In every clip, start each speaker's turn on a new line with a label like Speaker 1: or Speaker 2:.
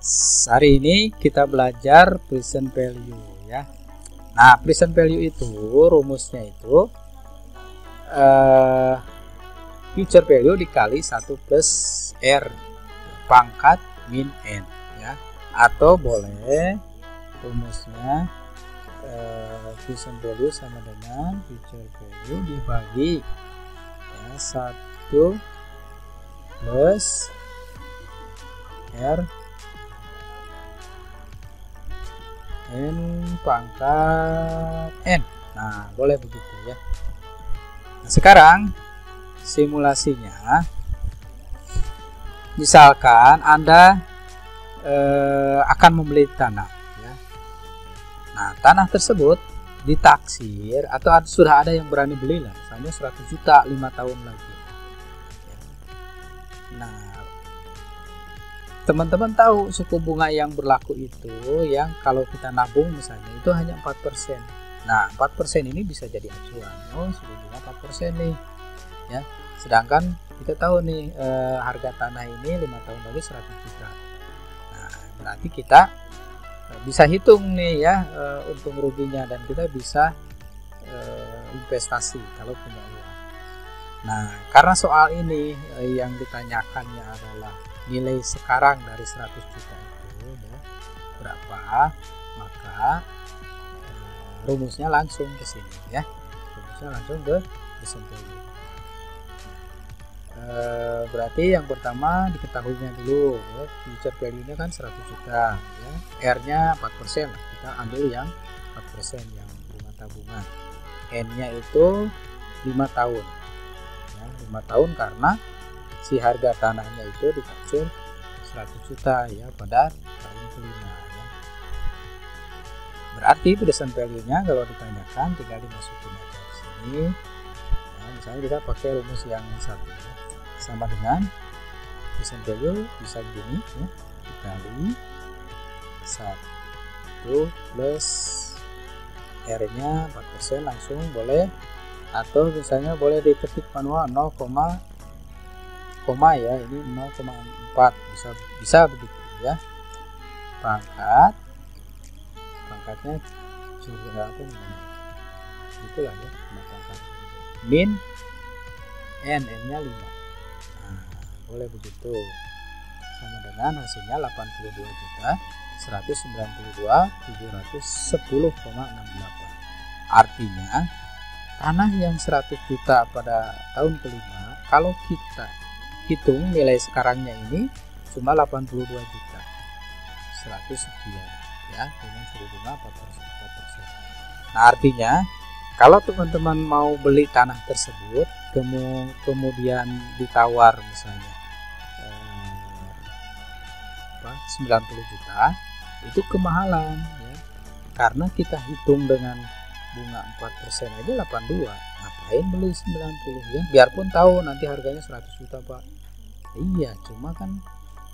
Speaker 1: Hari ini kita belajar present value ya. Nah, present value itu rumusnya itu future value dikali 1 plus R pangkat min N ya. Atau boleh rumusnya present value sama dengan future value dibagi ya, 1 plus R N pangkat N. Nah, boleh begitu ya. Nah, sekarang simulasinya, misalkan Anda akan membeli tanah ya. Nah, tanah tersebut ditaksir atau sudah ada yang berani beli lah, misalnya 100 juta 5 tahun lagi. Nah, teman-teman tahu suku bunga yang berlaku itu yang kalau kita nabung misalnya itu hanya 4%. Nah, 4% ini bisa jadi acuan. Oh, suku bunga 4% nih. Ya. Sedangkan kita tahu nih harga tanah ini 5 tahun lagi 100 juta. Nah, berarti kita bisa hitung nih ya untung ruginya dan kita bisa investasi kalau punya uang. Nah, karena soal ini yang ditanyakannya adalah nilai sekarang dari 100 juta itu ya, berapa, maka rumusnya langsung ke sini ya, rumusnya langsung ke present value. Berarti yang pertama diketahuinya dulu ya, future value nya kan 100 juta ya, R nya 4% lah, kita ambil yang 4% yang bunga tabungan, N nya itu 5 tahun ya, 5 tahun karena si harga tanahnya itu ditaksir 100 juta ya pada tahun kelima ya. Berarti present value-nya kalau ditanyakan tinggal dimasukin aja di sini. Nah, misalnya kita pakai rumus yang satu ya. Sama dengan present value bisa gini ya, dikali 1 plus R-nya 4% langsung boleh, atau misalnya boleh diketik manual 0, koma ya, ini 0,4 bisa begitu ya. Pangkatnya juga apa itulah ya, pangkat min N nya 5. Nah, boleh begitu, sama dengan hasilnya 82 juta 192.710,68. Artinya tanah yang 100 juta pada tahun kelima kalau kita hitung nilai sekarangnya ini cuma 82 juta 100 sekian ya, dengan suku bunga 4%. Nah, artinya kalau teman-teman mau beli tanah tersebut kemudian ditawar misalnya 90 juta, itu kemahalan ya, karena kita hitung dengan bunga 4% aja 82, ngapain beli 90 ya, biarpun tahu nanti harganya 100 juta Pak. Iya, cuma kan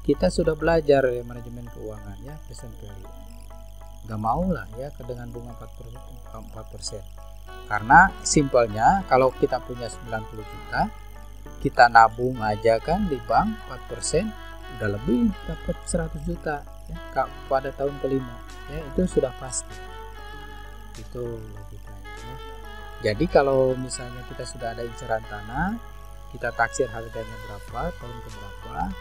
Speaker 1: kita sudah belajar ya manajemen keuangan ya, present value. Gak mau lah ya dengan bunga 4%. Karena simpelnya kalau kita punya 90 juta, kita nabung aja kan di bank 4%, udah lebih dapat 100 juta ya pada tahun kelima ya, itu sudah pasti. Itu logikanya ya. Jadi kalau misalnya kita sudah ada inceran tanah, kita taksir harganya berapa, tahun ke berapa,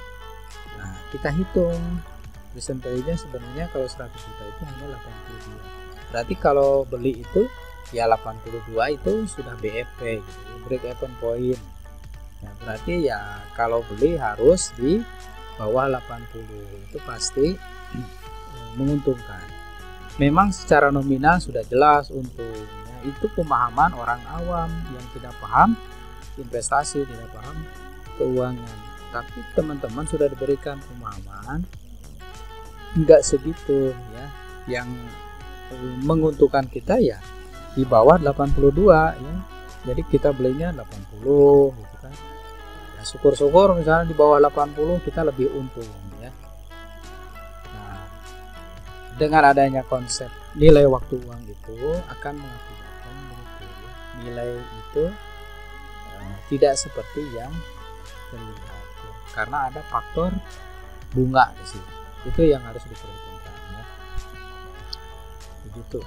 Speaker 1: nah kita hitung present value-nya sebenarnya kalau 100 juta itu hanya 82. Berarti kalau beli itu ya 82 itu sudah BEP gitu, break even point. Nah, berarti ya kalau beli harus di bawah 80, itu pasti menguntungkan. Memang secara nominal sudah jelas untungnya, itu pemahaman orang awam yang tidak paham investasi, tidak paham keuangan. Tapi teman-teman sudah diberikan pemahaman, enggak segitu ya, yang menguntungkan kita ya di bawah 82 ya. Jadi kita belinya 80 gitu kan. Ya, syukur-syukur misalnya di bawah 80 kita lebih untung ya. Nah, dengan adanya konsep nilai waktu uang itu akan mengakibatkan begitu ya. Nilai itu tidak seperti yang terlihat ya. Karena ada faktor bunga di situ.
Speaker 2: Itu yang harus diperhitungkan ya. Begitu.